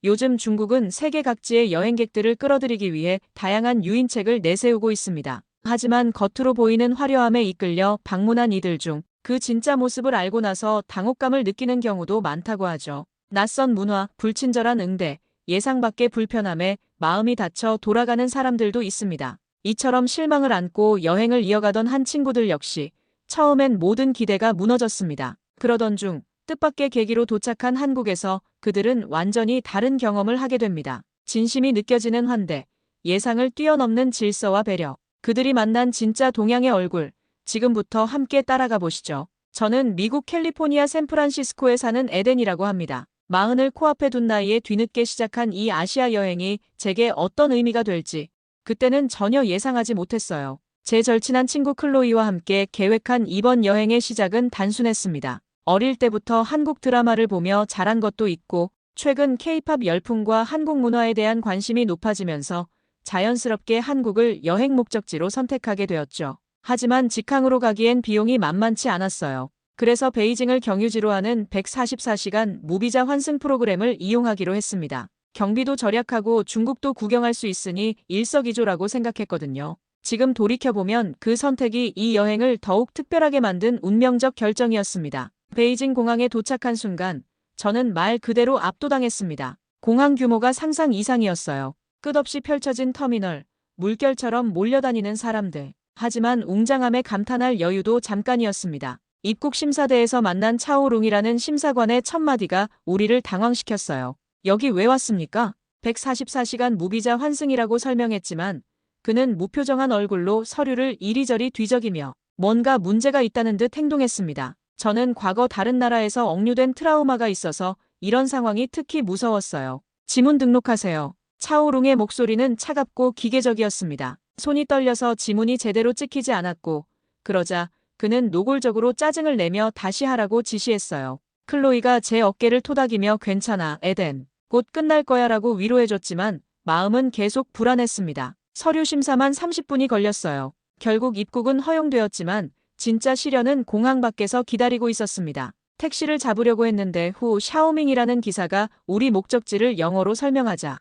요즘 중국은 세계 각지의 여행객들을 끌어들이기 위해 다양한 유인책을 내세우고 있습니다. 하지만 겉으로 보이는 화려함에 이끌려 방문한 이들 중 그 진짜 모습을 알고 나서 당혹감을 느끼는 경우도 많다고 하죠. 낯선 문화, 불친절한 응대, 예상 밖의 불편함에 마음이 다쳐 돌아가는 사람들도 있습니다. 이처럼 실망을 안고 여행을 이어가던 한 친구들 역시 처음엔 모든 기대가 무너졌습니다. 그러던 중 뜻밖의 계기로 도착한 한국에서 그들은 완전히 다른 경험을 하게 됩니다. 진심이 느껴지는 환대, 예상을 뛰어넘는 질서와 배려, 그들이 만난 진짜 동양의 얼굴, 지금부터 함께 따라가 보시죠. 저는 미국 캘리포니아 샌프란시스코에 사는 에덴이라고 합니다. 40을 코앞에 둔 나이에 뒤늦게 시작한 이 아시아 여행이 제게 어떤 의미가 될지 그때는 전혀 예상하지 못했어요. 제 절친한 친구 클로이와 함께 계획한 이번 여행의 시작은 단순했습니다. 어릴 때부터 한국 드라마를 보며 자란 것도 있고 최근 K-팝 열풍과 한국 문화에 대한 관심이 높아지면서 자연스럽게 한국을 여행 목적지로 선택하게 되었죠. 하지만 직항으로 가기엔 비용이 만만치 않았어요. 그래서 베이징을 경유지로 하는 144시간 무비자 환승 프로그램을 이용하기로 했습니다. 경비도 절약하고 중국도 구경할 수 있으니 일석이조라고 생각했거든요. 지금 돌이켜보면 그 선택이 이 여행을 더욱 특별하게 만든 운명적 결정이었습니다. 베이징 공항에 도착한 순간 저는 말 그대로 압도당했습니다. 공항 규모가 상상 이상이었어요. 끝없이 펼쳐진 터미널, 물결처럼 몰려다니는 사람들. 하지만 웅장함에 감탄할 여유도 잠깐이었습니다. 입국 심사대에서 만난 차오룽이라는 심사관의 첫마디가 우리를 당황시켰어요. 여기 왜 왔습니까? 144시간 무비자 환승이라고 설명했지만 그는 무표정한 얼굴로 서류를 이리저리 뒤적이며 뭔가 문제가 있다는 듯 행동했습니다. 저는 과거 다른 나라에서 억류된 트라우마가 있어서 이런 상황이 특히 무서웠어요. 지문 등록하세요. 차오룽의 목소리는 차갑고 기계적이었습니다. 손이 떨려서 지문이 제대로 찍히지 않았고 그러자 그는 노골적으로 짜증을 내며 다시 하라고 지시했어요. 클로이가 제 어깨를 토닥이며 괜찮아, 에덴. 곧 끝날 거야 라고 위로해줬지만 마음은 계속 불안했습니다. 서류 심사만 30분이 걸렸어요. 결국 입국은 허용되었지만 진짜 시련은 공항 밖에서 기다리고 있었습니다. 택시를 잡으려고 했는데 후 샤오밍이라는 기사가 우리 목적지를 영어로 설명하자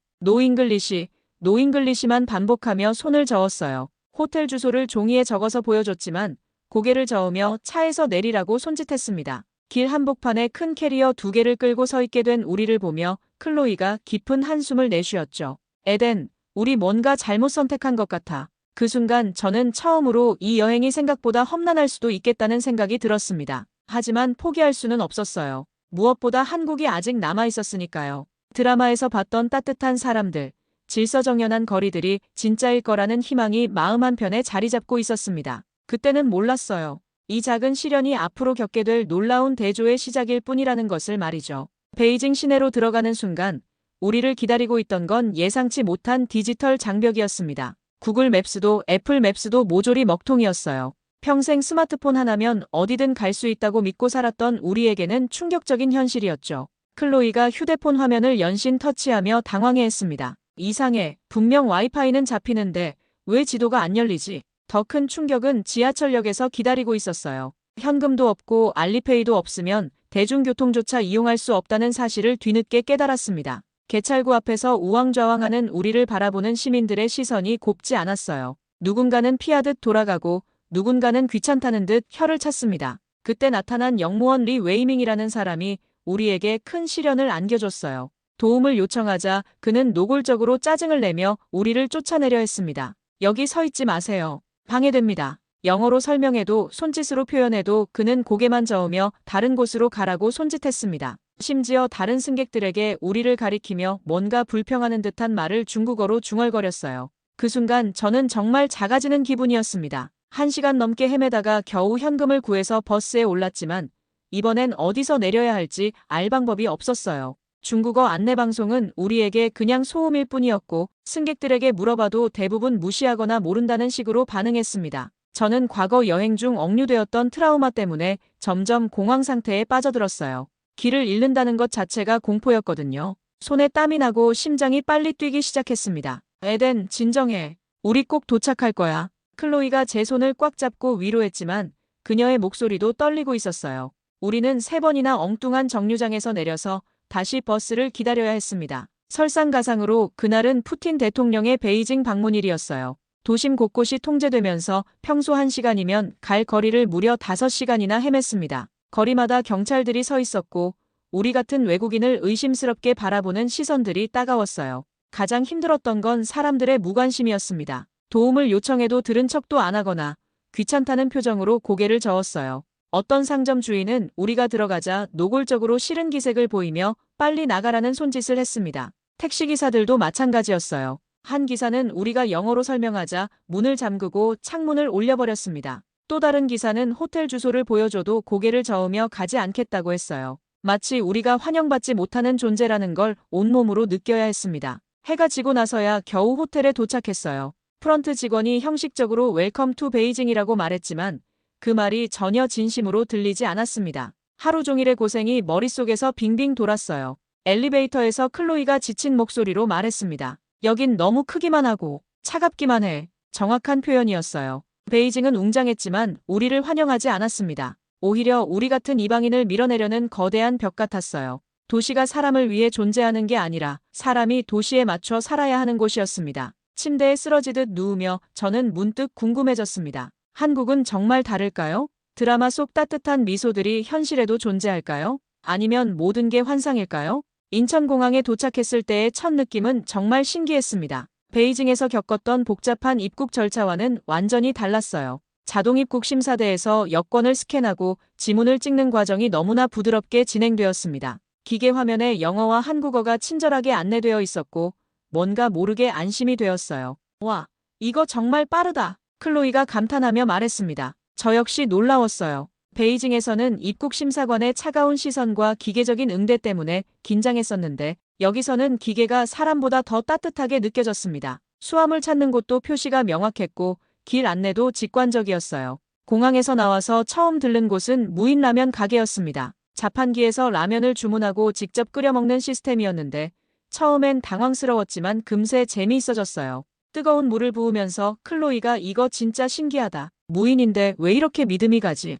노잉글리시만 반복하며 손을 저었어요. 호텔 주소를 종이에 적어서 보여줬지만 고개를 저으며 차에서 내리라고 손짓했습니다. 길 한복판에 큰 캐리어 2개를 끌고 서 있게 된 우리를 보며 클로이가 깊은 한숨을 내쉬었죠. 에덴, 우리 뭔가 잘못 선택한 것 같아. 그 순간 저는 처음으로 이 여행이 생각보다 험난할 수도 있겠다는 생각이 들었습니다. 하지만 포기할 수는 없었어요. 무엇보다 한국이 아직 남아 있었으니까요. 드라마에서 봤던 따뜻한 사람들, 질서정연한 거리들이 진짜일 거라는 희망이 마음 한편에 자리 잡고 있었습니다. 그때는 몰랐어요. 이 작은 시련이 앞으로 겪게 될 놀라운 대조의 시작일 뿐이라는 것을 말이죠. 베이징 시내로 들어가는 순간 우리를 기다리고 있던 건 예상치 못한 디지털 장벽이었습니다. 구글 맵스도 애플 맵스도 모조리 먹통이었어요. 평생 스마트폰 하나면 어디든 갈 수 있다고 믿고 살았던 우리에게는 충격적인 현실이었죠. 클로이가 휴대폰 화면을 연신 터치하며 당황해했습니다. 이상해. 분명 와이파이는 잡히는데 왜 지도가 안 열리지? 더 큰 충격은 지하철역에서 기다리고 있었어요. 현금도 없고 알리페이도 없으면 대중교통조차 이용할 수 없다는 사실을 뒤늦게 깨달았습니다. 개찰구 앞에서 우왕좌왕하는 우리를 바라보는 시민들의 시선이 곱지 않았어요. 누군가는 피하듯 돌아가고 누군가는 귀찮다는 듯 혀를 찼습니다. 그때 나타난 영무원 리 웨이밍이라는 사람이 우리에게 큰 시련을 안겨줬어요. 도움을 요청하자 그는 노골적으로 짜증을 내며 우리를 쫓아내려 했습니다. 여기 서 있지 마세요. 방해됩니다. 영어로 설명해도 손짓으로 표현해도 그는 고개만 저으며 다른 곳으로 가라고 손짓했습니다. 심지어 다른 승객들에게 우리를 가리키며 뭔가 불평하는 듯한 말을 중국어로 중얼거렸어요. 그 순간 저는 정말 작아지는 기분이었습니다. 1시간 넘게 헤매다가 겨우 현금을 구해서 버스에 올랐지만 이번엔 어디서 내려야 할지 알 방법이 없었어요. 중국어 안내방송은 우리에게 그냥 소음일 뿐이었고 승객들에게 물어봐도 대부분 무시하거나 모른다는 식으로 반응했습니다. 저는 과거 여행 중 억류되었던 트라우마 때문에 점점 공황 상태에 빠져들었어요. 길을 잃는다는 것 자체가 공포였거든요. 손에 땀이 나고 심장이 빨리 뛰기 시작했습니다. 에덴, 진정해. 우리 꼭 도착할 거야. 클로이가 제 손을 꽉 잡고 위로했지만 그녀의 목소리도 떨리고 있었어요. 우리는 3번이나 엉뚱한 정류장에서 내려서 다시 버스를 기다려야 했습니다. 설상가상으로 그날은 푸틴 대통령의 베이징 방문일이었어요. 도심 곳곳이 통제되면서 평소 1시간이면 갈 거리를 무려 5시간이나 헤맸습니다. 거리마다 경찰들이 서 있었고 우리 같은 외국인을 의심스럽게 바라보는 시선들이 따가웠어요. 가장 힘들었던 건 사람들의 무관심이었습니다. 도움을 요청해도 들은 척도 안 하거나 귀찮다는 표정으로 고개를 저었어요. 어떤 상점 주인은 우리가 들어가자 노골적으로 싫은 기색을 보이며 빨리 나가라는 손짓을 했습니다. 택시기사들도 마찬가지였어요. 한 기사는 우리가 영어로 설명하자 문을 잠그고 창문을 올려버렸습니다. 또 다른 기사는 호텔 주소를 보여줘도 고개를 저으며 가지 않겠다고 했어요. 마치 우리가 환영받지 못하는 존재라는 걸 온몸으로 느껴야 했습니다. 해가 지고 나서야 겨우 호텔에 도착했어요. 프런트 직원이 형식적으로 웰컴 투 베이징이라고 말했지만 그 말이 전혀 진심으로 들리지 않았습니다. 하루 종일의 고생이 머릿속에서 빙빙 돌았어요. 엘리베이터에서 클로이가 지친 목소리로 말했습니다. 여긴 너무 크기만 하고 차갑기만 해. 정확한 표현이었어요. 베이징은 웅장했지만 우리를 환영하지 않았습니다. 오히려 우리 같은 이방인을 밀어내려는 거대한 벽 같았어요. 도시가 사람을 위해 존재하는 게 아니라 사람이 도시에 맞춰 살아야 하는 곳이었습니다. 침대에 쓰러지듯 누우며 저는 문득 궁금해졌습니다. 한국은 정말 다를까요? 드라마 속 따뜻한 미소들이 현실에도 존재할까요? 아니면 모든 게 환상일까요? 인천공항에 도착했을 때의 첫 느낌은 정말 신기했습니다. 베이징에서 겪었던 복잡한 입국 절차와는 완전히 달랐어요. 자동 입국 심사대에서 여권을 스캔하고 지문을 찍는 과정이 너무나 부드럽게 진행되었습니다. 기계 화면에 영어와 한국어가 친절하게 안내되어 있었고 뭔가 모르게 안심이 되었어요. 와, 이거 정말 빠르다. 클로이가 감탄하며 말했습니다. 저 역시 놀라웠어요. 베이징에서는 입국 심사관의 차가운 시선과 기계적인 응대 때문에 긴장했었는데 여기서는 기계가 사람보다 더 따뜻하게 느껴졌습니다. 수화물 찾는 곳도 표시가 명확했고 길 안내도 직관적이었어요. 공항에서 나와서 처음 들른 곳은 무인 라면 가게였습니다. 자판기에서 라면을 주문하고 직접 끓여 먹는 시스템이었는데 처음엔 당황스러웠지만 금세 재미있어졌어요. 뜨거운 물을 부으면서 클로이가 이거 진짜 신기하다. 무인인데 왜 이렇게 믿음이 가지?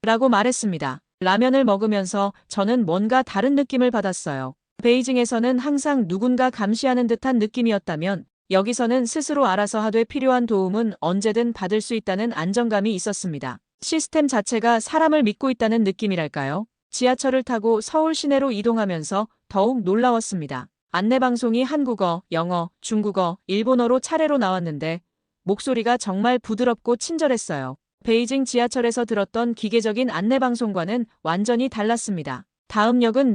라고 말했습니다. 라면을 먹으면서 저는 뭔가 다른 느낌을 받았어요. 베이징에서는 항상 누군가 감시하는 듯한 느낌이었다면 여기서는 스스로 알아서 하되 필요한 도움은 언제든 받을 수 있다는 안정감이 있었습니다. 시스템 자체가 사람을 믿고 있다는 느낌이랄까요? 지하철을 타고 서울 시내로 이동하면서 더욱 놀라웠습니다. 안내방송이 한국어, 영어, 중국어, 일본어로 차례로 나왔는데 목소리가 정말 부드럽고 친절했어요. 베이징 지하철에서 들었던 기계적인 안내방송과는 완전히 달랐습니다. 다음 역은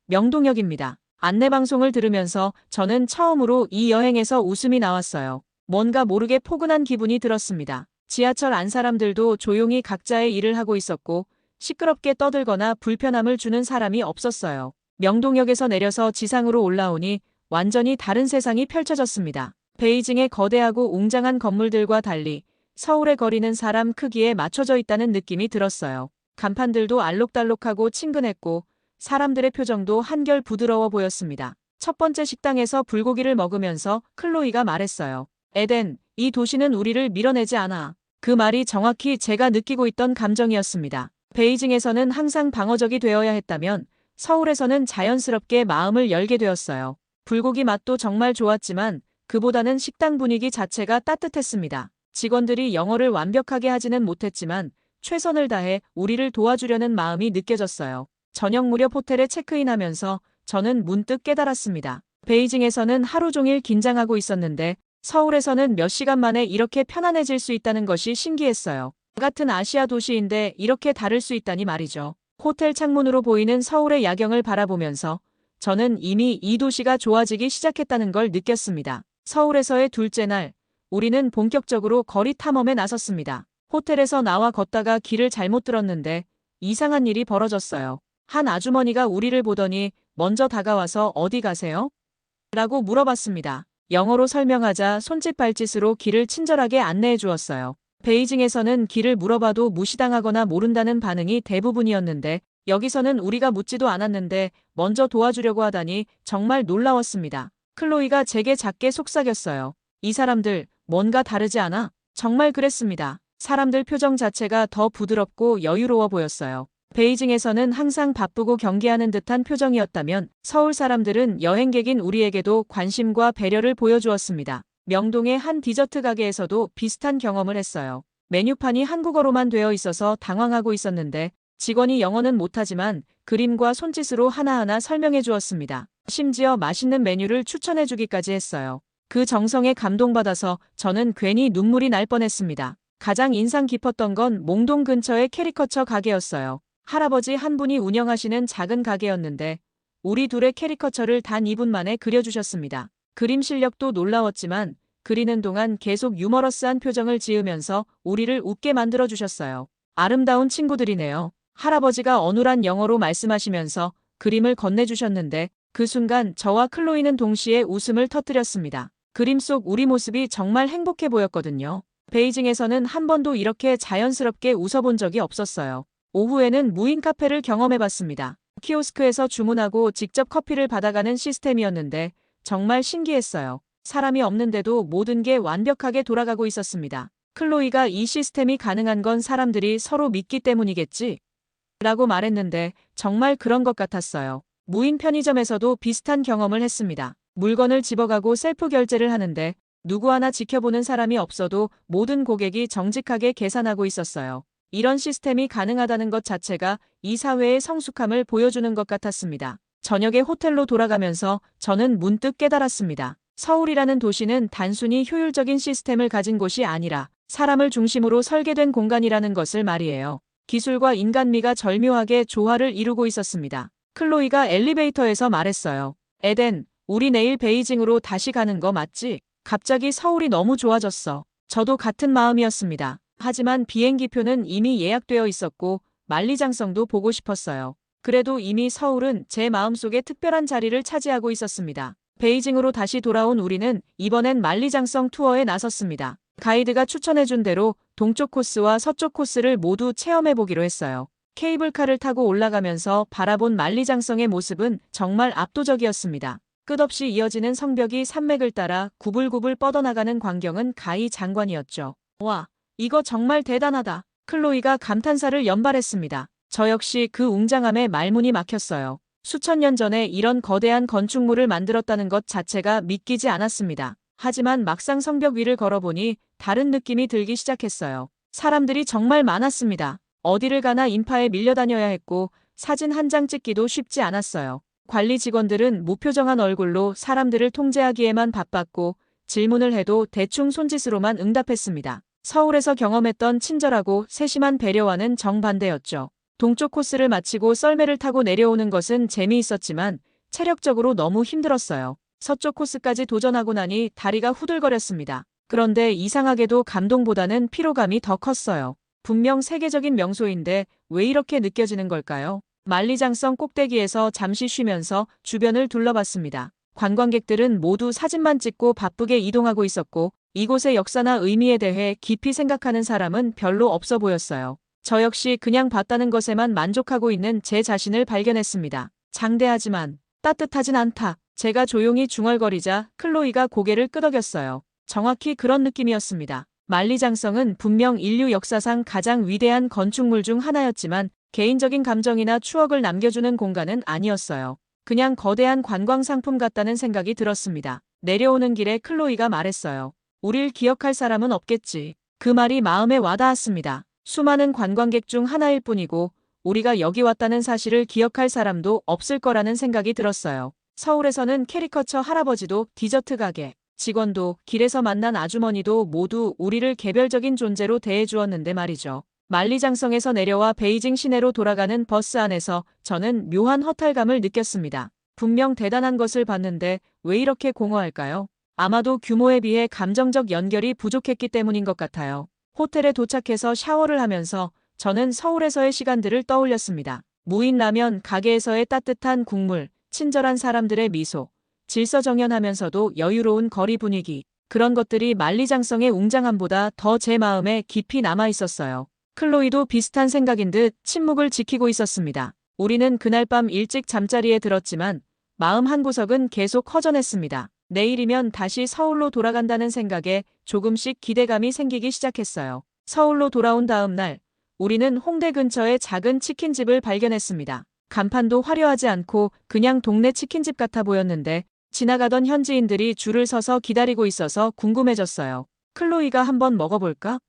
명동역입니다. 안내방송을 들으면서 저는 처음으로 이 여행에서 웃음이 나왔어요. 뭔가 모르게 포근한 기분이 들었습니다. 지하철 안 사람들도 조용히 각자의 일을 하고 있었고 시끄럽게 떠들거나 불편함을 주는 사람이 없었어요. 명동역에서 내려서 지상으로 올라오니 완전히 다른 세상이 펼쳐졌습니다. 베이징의 거대하고 웅장한 건물들과 달리 서울의 거리는 사람 크기에 맞춰져 있다는 느낌이 들었어요. 간판들도 알록달록하고 친근했고 사람들의 표정도 한결 부드러워 보였습니다. 첫 번째 식당에서 불고기를 먹으면서 클로이가 말했어요. 에덴, 이 도시는 우리를 밀어내지 않아. 그 말이 정확히 제가 느끼고 있던 감정이었습니다. 베이징에서는 항상 방어적이 되어야 했다면 서울에서는 자연스럽게 마음을 열게 되었어요. 불고기 맛도 정말 좋았지만 그보다는 식당 분위기 자체가 따뜻했습니다. 직원들이 영어를 완벽하게 하지는 못했지만 최선을 다해 우리를 도와주려는 마음이 느껴졌어요. 저녁 무렵 호텔에 체크인하면서 저는 문득 깨달았습니다. 베이징에서는 하루 종일 긴장하고 있었는데 서울에서는 몇 시간 만에 이렇게 편안해질 수 있다는 것이 신기했어요. 같은 아시아 도시인데 이렇게 다를 수 있다니 말이죠. 호텔 창문으로 보이는 서울의 야경을 바라보면서 저는 이미 이 도시가 좋아지기 시작했다는 걸 느꼈습니다. 서울에서의 둘째 날, 우리는 본격적으로 거리 탐험에 나섰습니다. 호텔에서 나와 걷다가 길을 잘못 들었는데 이상한 일이 벌어졌어요. 한 아주머니가 우리를 보더니 먼저 다가와서 어디 가세요? 라고 물어봤습니다. 영어로 설명하자 손짓 발짓으로 길을 친절하게 안내해 주었어요. 베이징에서는 길을 물어봐도 무시당하거나 모른다는 반응이 대부분이었는데 여기서는 우리가 묻지도 않았는데 먼저 도와주려고 하다니 정말 놀라웠습니다. 클로이가 제게 작게 속삭였어요. 이 사람들 뭔가 다르지 않아? 정말 그랬습니다. 사람들 표정 자체가 더 부드럽고 여유로워 보였어요. 베이징에서는 항상 바쁘고 경계하는 듯한 표정이었다면 서울 사람들은 여행객인 우리에게도 관심과 배려를 보여주었습니다. 명동의 한 디저트 가게에서도 비슷한 경험을 했어요. 메뉴판이 한국어로만 되어 있어서 당황하고 있었는데 직원이 영어는 못하지만 그림과 손짓으로 하나하나 설명해 주었습니다. 심지어 맛있는 메뉴를 추천해 주기까지 했어요. 그 정성에 감동받아서 저는 괜히 눈물이 날 뻔했습니다. 가장 인상 깊었던 건 몽동 근처의 캐리커처 가게였어요. 할아버지 한 분이 운영하시는 작은 가게였는데 우리 둘의 캐리커처를 단 2분 만에 그려주셨습니다. 그림 실력도 놀라웠지만 그리는 동안 계속 유머러스한 표정을 지으면서 우리를 웃게 만들어주셨어요. 아름다운 친구들이네요. 할아버지가 어눌한 영어로 말씀하시면서 그림을 건네주셨는데 그 순간 저와 클로이는 동시에 웃음을 터뜨렸습니다. 그림 속 우리 모습이 정말 행복해 보였거든요. 베이징에서는 한 번도 이렇게 자연스럽게 웃어본 적이 없었어요. 오후에는 무인 카페를 경험해봤습니다. 키오스크에서 주문하고 직접 커피를 받아가는 시스템이었는데 정말 신기했어요. 사람이 없는데도 모든 게 완벽하게 돌아가고 있었습니다. 클로이가 이 시스템이 가능한 건 사람들이 서로 믿기 때문이겠지? 라고 말했는데 정말 그런 것 같았어요. 무인 편의점에서도 비슷한 경험을 했습니다. 물건을 집어가고 셀프 결제를 하는데 누구 하나 지켜보는 사람이 없어도 모든 고객이 정직하게 계산하고 있었어요. 이런 시스템이 가능하다는 것 자체가 이 사회의 성숙함을 보여주는 것 같았습니다. 저녁에 호텔로 돌아가면서 저는 문득 깨달았습니다. 서울이라는 도시는 단순히 효율적인 시스템을 가진 곳이 아니라 사람을 중심으로 설계된 공간이라는 것을 말이에요. 기술과 인간미가 절묘하게 조화를 이루고 있었습니다. 클로이가 엘리베이터에서 말했어요. 에덴, 우리 내일 베이징으로 다시 가는 거 맞지? 갑자기 서울이 너무 좋아졌어. 저도 같은 마음이었습니다. 하지만 비행기표는 이미 예약되어 있었고 만리장성도 보고 싶었어요. 그래도 이미 서울은 제 마음속에 특별한 자리를 차지하고 있었습니다. 베이징으로 다시 돌아온 우리는 이번엔 만리장성 투어에 나섰습니다. 가이드가 추천해준 대로 동쪽 코스와 서쪽 코스를 모두 체험해보기로 했어요. 케이블카를 타고 올라가면서 바라본 만리장성의 모습은 정말 압도적이었습니다. 끝없이 이어지는 성벽이 산맥을 따라 구불구불 뻗어나가는 광경은 가히 장관이었죠. 와, 이거 정말 대단하다. 클로이가 감탄사를 연발했습니다. 저 역시 그 웅장함에 말문이 막혔어요. 수천 년 전에 이런 거대한 건축물을 만들었다는 것 자체가 믿기지 않았습니다. 하지만 막상 성벽 위를 걸어보니 다른 느낌이 들기 시작했어요. 사람들이 정말 많았습니다. 어디를 가나 인파에 밀려다녀야 했고 사진 한 장 찍기도 쉽지 않았어요. 관리 직원들은 무표정한 얼굴로 사람들을 통제하기에만 바빴고 질문을 해도 대충 손짓으로만 응답했습니다. 서울에서 경험했던 친절하고 세심한 배려와는 정반대였죠. 동쪽 코스를 마치고 썰매를 타고 내려오는 것은 재미있었지만 체력적으로 너무 힘들었어요. 서쪽 코스까지 도전하고 나니 다리가 후들거렸습니다. 그런데 이상하게도 감동보다는 피로감이 더 컸어요. 분명 세계적인 명소인데 왜 이렇게 느껴지는 걸까요? 만리장성 꼭대기에서 잠시 쉬면서 주변을 둘러봤습니다. 관광객들은 모두 사진만 찍고 바쁘게 이동하고 있었고 이곳의 역사나 의미에 대해 깊이 생각하는 사람은 별로 없어 보였어요. 저 역시 그냥 봤다는 것에만 만족하고 있는 제 자신을 발견했습니다. 장대하지만 따뜻하진 않다. 제가 조용히 중얼거리자 클로이가 고개를 끄덕였어요. 정확히 그런 느낌이었습니다. 만리장성은 분명 인류 역사상 가장 위대한 건축물 중 하나였지만 개인적인 감정이나 추억을 남겨주는 공간은 아니었어요. 그냥 거대한 관광 상품 같다는 생각이 들었습니다. 내려오는 길에 클로이가 말했어요. 우릴 기억할 사람은 없겠지. 그 말이 마음에 와닿았습니다. 수많은 관광객 중 하나일 뿐이고 우리가 여기 왔다는 사실을 기억할 사람도 없을 거라는 생각이 들었어요. 서울에서는 캐리커처 할아버지도 디저트 가게, 직원도 길에서 만난 아주머니도 모두 우리를 개별적인 존재로 대해주었는데 말이죠. 만리장성에서 내려와 베이징 시내로 돌아가는 버스 안에서 저는 묘한 허탈감을 느꼈습니다. 분명 대단한 것을 봤는데 왜 이렇게 공허할까요? 아마도 규모에 비해 감정적 연결이 부족했기 때문인 것 같아요. 호텔에 도착해서 샤워를 하면서 저는 서울에서의 시간들을 떠올렸습니다. 무인 라면 가게에서의 따뜻한 국물, 친절한 사람들의 미소, 질서정연하면서도 여유로운 거리 분위기, 그런 것들이 만리장성의 웅장함보다 더 제 마음에 깊이 남아 있었어요. 클로이도 비슷한 생각인 듯 침묵을 지키고 있었습니다. 우리는 그날 밤 일찍 잠자리에 들었지만 마음 한구석은 계속 허전했습니다. 내일이면 다시 서울로 돌아간다는 생각에 조금씩 기대감이 생기기 시작했어요. 서울로 돌아온 다음 날, 우리는 홍대 근처에 작은 치킨집을 발견했습니다. 간판도 화려하지 않고 그냥 동네 치킨집 같아 보였는데 지나가던 현지인들이 줄을 서서 기다리고 있어서 궁금해졌어요. 클로이가 한번 먹어볼까?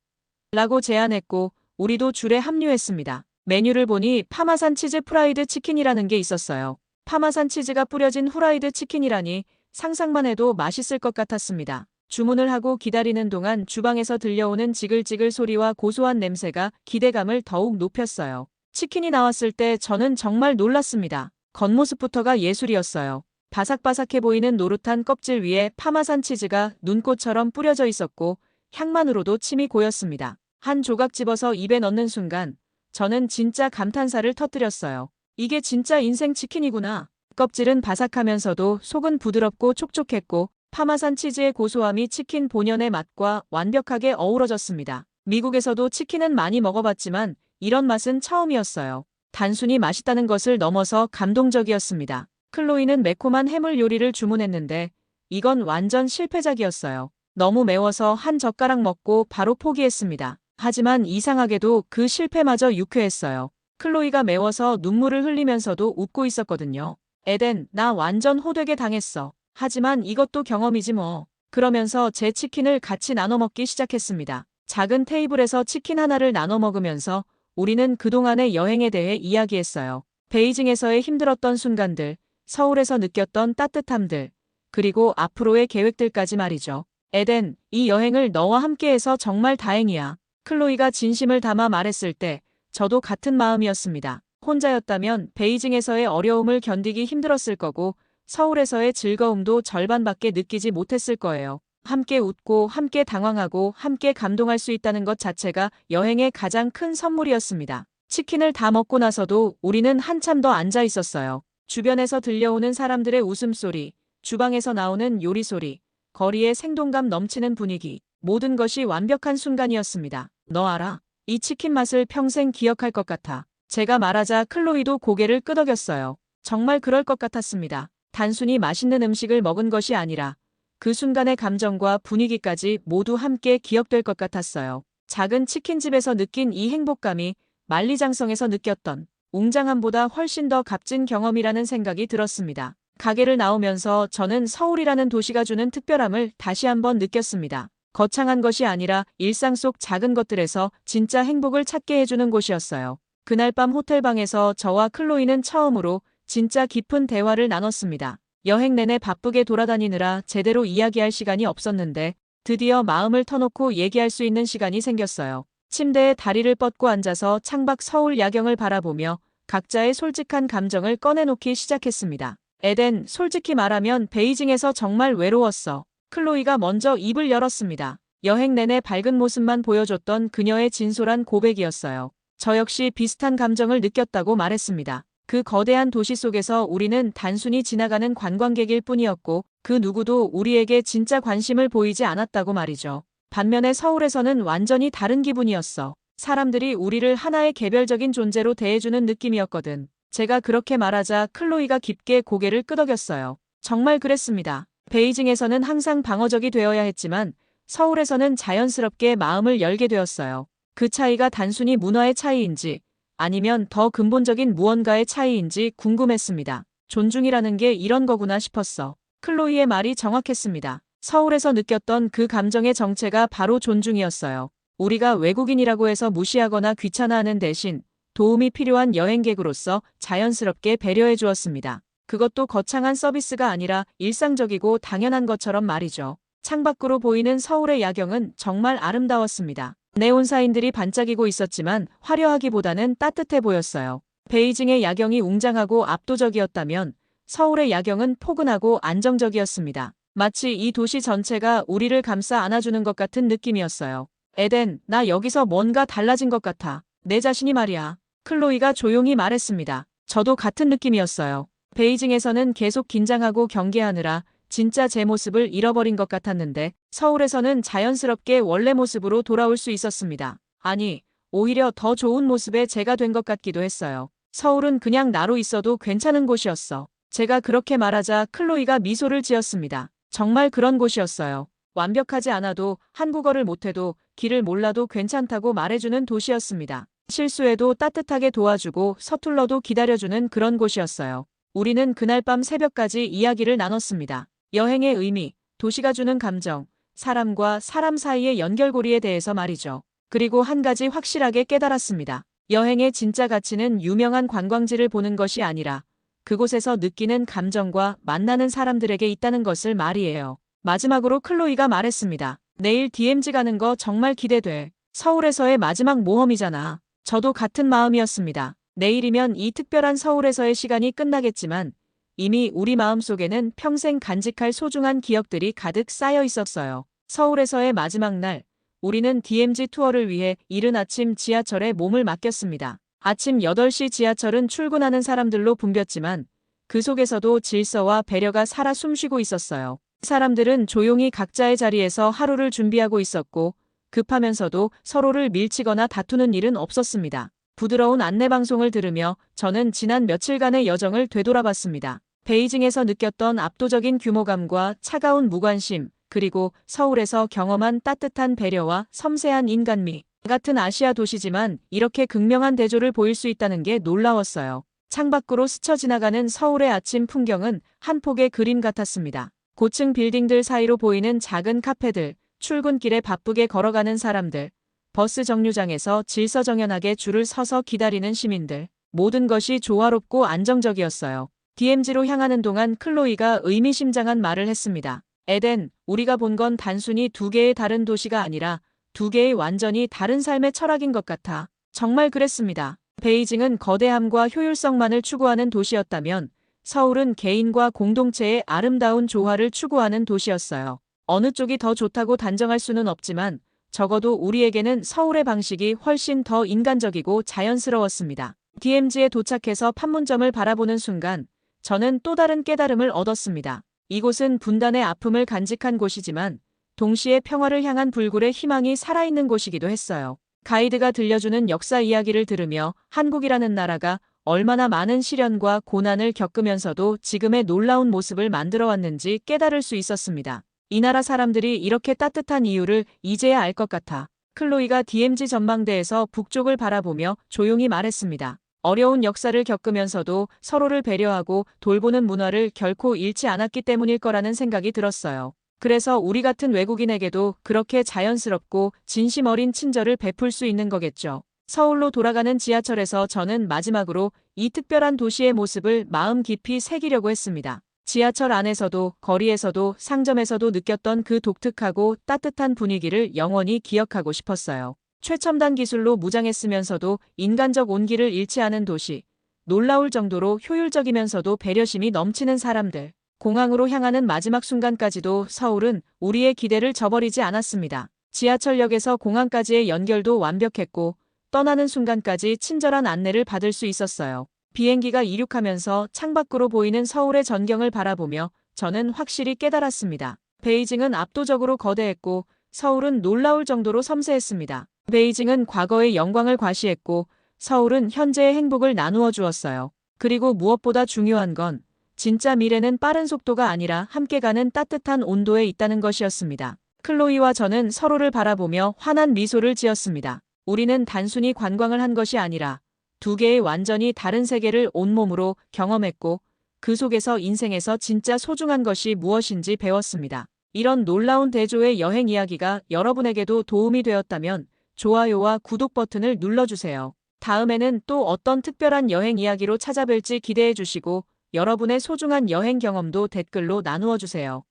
라고 제안했고 우리도 줄에 합류했습니다. 메뉴를 보니 파마산 치즈 프라이드 치킨이라는 게 있었어요. 파마산 치즈가 뿌려진 후라이드 치킨이라니 상상만 해도 맛있을 것 같았습니다. 주문을 하고 기다리는 동안 주방에서 들려오는 지글지글 소리와 고소한 냄새가 기대감을 더욱 높였어요. 치킨이 나왔을 때 저는 정말 놀랐습니다. 겉모습부터가 예술이었어요. 바삭바삭해 보이는 노릇한 껍질 위에 파마산 치즈가 눈꽃처럼 뿌려져 있었고 향만으로도 침이 고였습니다. 한 조각 집어서 입에 넣는 순간 저는 진짜 감탄사를 터뜨렸어요. 이게 진짜 인생 치킨이구나. 껍질은 바삭하면서도 속은 부드럽고 촉촉했고 파마산 치즈의 고소함이 치킨 본연의 맛과 완벽하게 어우러졌습니다. 미국에서도 치킨은 많이 먹어봤지만 이런 맛은 처음이었어요. 단순히 맛있다는 것을 넘어서 감동적이었습니다. 클로이는 매콤한 해물 요리를 주문했는데 이건 완전 실패작이었어요. 너무 매워서 한 젓가락 먹고 바로 포기했습니다. 하지만 이상하게도 그 실패마저 유쾌했어요. 클로이가 매워서 눈물을 흘리면서도 웃고 있었거든요. 에덴, 나 완전 호되게 당했어. 하지만 이것도 경험이지 뭐. 그러면서 제 치킨을 같이 나눠 먹기 시작했습니다. 작은 테이블에서 치킨 하나를 나눠 먹으면서 우리는 그동안의 여행에 대해 이야기했어요. 베이징에서의 힘들었던 순간들, 서울에서 느꼈던 따뜻함들, 그리고 앞으로의 계획들까지 말이죠. 에덴, 이 여행을 너와 함께해서 정말 다행이야. 클로이가 진심을 담아 말했을 때 저도 같은 마음이었습니다. 혼자였다면 베이징에서의 어려움을 견디기 힘들었을 거고 서울에서의 즐거움도 절반밖에 느끼지 못했을 거예요. 함께 웃고 함께 당황하고 함께 감동할 수 있다는 것 자체가 여행의 가장 큰 선물이었습니다. 치킨을 다 먹고 나서도 우리는 한참 더 앉아 있었어요. 주변에서 들려오는 사람들의 웃음소리, 주방에서 나오는 요리 소리, 거리의 생동감 넘치는 분위기, 모든 것이 완벽한 순간이었습니다. 너 알아? 이 치킨 맛을 평생 기억할 것 같아. 제가 말하자 클로이도 고개를 끄덕였어요. 정말 그럴 것 같았습니다. 단순히 맛있는 음식을 먹은 것이 아니라 그 순간의 감정과 분위기까지 모두 함께 기억될 것 같았어요. 작은 치킨집에서 느낀 이 행복감이 만리장성에서 느꼈던 웅장함보다 훨씬 더 값진 경험이라는 생각이 들었습니다. 가게를 나오면서 저는 서울이라는 도시가 주는 특별함을 다시 한번 느꼈습니다. 거창한 것이 아니라 일상 속 작은 것들에서 진짜 행복을 찾게 해주는 곳이었어요. 그날 밤 호텔방에서 저와 클로이는 처음으로 진짜 깊은 대화를 나눴습니다. 여행 내내 바쁘게 돌아다니느라 제대로 이야기할 시간이 없었는데 드디어 마음을 터놓고 얘기할 수 있는 시간이 생겼어요. 침대에 다리를 뻗고 앉아서 창밖 서울 야경을 바라보며 각자의 솔직한 감정을 꺼내놓기 시작했습니다. 에덴, 솔직히 말하면 베이징에서 정말 외로웠어. 클로이가 먼저 입을 열었습니다. 여행 내내 밝은 모습만 보여줬던 그녀의 진솔한 고백이었어요. 저 역시 비슷한 감정을 느꼈다고 말했습니다. 그 거대한 도시 속에서 우리는 단순히 지나가는 관광객일 뿐이었고 그 누구도 우리에게 진짜 관심을 보이지 않았다고 말이죠. 반면에 서울에서는 완전히 다른 기분이었어. 사람들이 우리를 하나의 개별적인 존재로 대해주는 느낌이었거든. 제가 그렇게 말하자 클로이가 깊게 고개를 끄덕였어요. 정말 그랬습니다. 베이징에서는 항상 방어적이 되어야 했지만 서울에서는 자연스럽게 마음을 열게 되었어요. 그 차이가 단순히 문화의 차이인지 아니면 더 근본적인 무언가의 차이인지 궁금했습니다. 존중이라는 게 이런 거구나 싶었어. 클로이의 말이 정확했습니다. 서울에서 느꼈던 그 감정의 정체가 바로 존중이었어요. 우리가 외국인이라고 해서 무시하거나 귀찮아하는 대신 도움이 필요한 여행객으로서 자연스럽게 배려해 주었습니다. 그것도 거창한 서비스가 아니라 일상적이고 당연한 것처럼 말이죠. 창밖으로 보이는 서울의 야경은 정말 아름다웠습니다. 네온사인들이 반짝이고 있었지만 화려하기보다는 따뜻해 보였어요. 베이징의 야경이 웅장하고 압도적이었다면 서울의 야경은 포근하고 안정적이었습니다. 마치 이 도시 전체가 우리를 감싸 안아주는 것 같은 느낌이었어요. 에덴, 나 여기서 뭔가 달라진 것 같아. 내 자신이 말이야. 클로이가 조용히 말했습니다. 저도 같은 느낌이었어요. 베이징에서는 계속 긴장하고 경계하느라 진짜 제 모습을 잃어버린 것 같았는데 서울에서는 자연스럽게 원래 모습으로 돌아올 수 있었습니다. 아니, 오히려 더 좋은 모습의 제가 된 것 같기도 했어요. 서울은 그냥 나로 있어도 괜찮은 곳이었어. 제가 그렇게 말하자 클로이가 미소를 지었습니다. 정말 그런 곳이었어요. 완벽하지 않아도 한국어를 못해도 길을 몰라도 괜찮다고 말해주는 도시였습니다. 실수해도 따뜻하게 도와주고 서툴러도 기다려주는 그런 곳이었어요. 우리는 그날 밤 새벽까지 이야기를 나눴습니다. 여행의 의미, 도시가 주는 감정, 사람과 사람 사이의 연결고리에 대해서 말이죠. 그리고 한 가지 확실하게 깨달았습니다. 여행의 진짜 가치는 유명한 관광지를 보는 것이 아니라 그곳에서 느끼는 감정과 만나는 사람들에게 있다는 것을 말이에요. 마지막으로 클로이가 말했습니다. 내일 DMZ 가는 거 정말 기대돼. 서울에서의 마지막 모험이잖아. 저도 같은 마음이었습니다. 내일이면 이 특별한 서울에서의 시간이 끝나겠지만 이미 우리 마음속에는 평생 간직할 소중한 기억들이 가득 쌓여 있었어요. 서울에서의 마지막 날, 우리는 DMZ 투어를 위해 이른 아침 지하철에 몸을 맡겼습니다. 아침 8시 지하철은 출근하는 사람들로 붐볐지만 그 속에서도 질서와 배려가 살아 숨쉬고 있었어요. 사람들은 조용히 각자의 자리에서 하루를 준비하고 있었고 급하면서도 서로를 밀치거나 다투는 일은 없었습니다. 부드러운 안내방송을 들으며 저는 지난 며칠간의 여정을 되돌아봤습니다. 베이징에서 느꼈던 압도적인 규모감과 차가운 무관심, 그리고 서울에서 경험한 따뜻한 배려와 섬세한 인간미. 같은 아시아 도시지만 이렇게 극명한 대조를 보일 수 있다는 게 놀라웠어요. 창밖으로 스쳐 지나가는 서울의 아침 풍경은 한 폭의 그림 같았습니다. 고층 빌딩들 사이로 보이는 작은 카페들, 출근길에 바쁘게 걸어가는 사람들, 버스 정류장에서 질서정연하게 줄을 서서 기다리는 시민들. 모든 것이 조화롭고 안정적이었어요. DMZ로 향하는 동안 클로이가 의미심장한 말을 했습니다. 에덴, 우리가 본 건 단순히 두 개의 다른 도시가 아니라 두 개의 완전히 다른 삶의 철학인 것 같아. 정말 그랬습니다. 베이징은 거대함과 효율성만을 추구하는 도시였다면 서울은 개인과 공동체의 아름다운 조화를 추구하는 도시였어요. 어느 쪽이 더 좋다고 단정할 수는 없지만 적어도 우리에게는 서울의 방식이 훨씬 더 인간적이고 자연스러웠습니다. DMZ에 도착해서 판문점을 바라보는 순간 저는 또 다른 깨달음을 얻었습니다. 이곳은 분단의 아픔을 간직한 곳이지만 동시에 평화를 향한 불굴의 희망이 살아있는 곳이기도 했어요. 가이드가 들려주는 역사 이야기를 들으며 한국이라는 나라가 얼마나 많은 시련과 고난을 겪으면서도 지금의 놀라운 모습을 만들어왔는지 깨달을 수 있었습니다. 이 나라 사람들이 이렇게 따뜻한 이유를 이제야 알 것 같아. 클로이가 DMZ 전망대에서 북쪽을 바라보며 조용히 말했습니다. 어려운 역사를 겪으면서도 서로를 배려하고 돌보는 문화를 결코 잃지 않았기 때문일 거라는 생각이 들었어요. 그래서 우리 같은 외국인에게도 그렇게 자연스럽고 진심 어린 친절을 베풀 수 있는 거겠죠. 서울로 돌아가는 지하철에서 저는 마지막으로 이 특별한 도시의 모습을 마음 깊이 새기려고 했습니다. 지하철 안에서도 거리에서도 상점에서도 느꼈던 그 독특하고 따뜻한 분위기를 영원히 기억하고 싶었어요. 최첨단 기술로 무장했으면서도 인간적 온기를 잃지 않은 도시. 놀라울 정도로 효율적이면서도 배려심이 넘치는 사람들. 공항으로 향하는 마지막 순간까지도 서울은 우리의 기대를 저버리지 않았습니다. 지하철역에서 공항까지의 연결도 완벽했고 떠나는 순간까지 친절한 안내를 받을 수 있었어요. 비행기가 이륙하면서 창밖으로 보이는 서울의 전경을 바라보며 저는 확실히 깨달았습니다. 베이징은 압도적으로 거대했고 서울은 놀라울 정도로 섬세했습니다. 베이징은 과거의 영광을 과시했고 서울은 현재의 행복을 나누어 주었어요. 그리고 무엇보다 중요한 건 진짜 미래는 빠른 속도가 아니라 함께 가는 따뜻한 온도에 있다는 것이었습니다. 클로이와 저는 서로를 바라보며 환한 미소를 지었습니다. 우리는 단순히 관광을 한 것이 아니라 두 개의 완전히 다른 세계를 온몸으로 경험했고 그 속에서 인생에서 진짜 소중한 것이 무엇인지 배웠습니다. 이런 놀라운 대조의 여행 이야기가 여러분에게도 도움이 되었다면 좋아요와 구독 버튼을 눌러주세요. 다음에는 또 어떤 특별한 여행 이야기로 찾아뵐지 기대해 주시고 여러분의 소중한 여행 경험도 댓글로 나누어 주세요.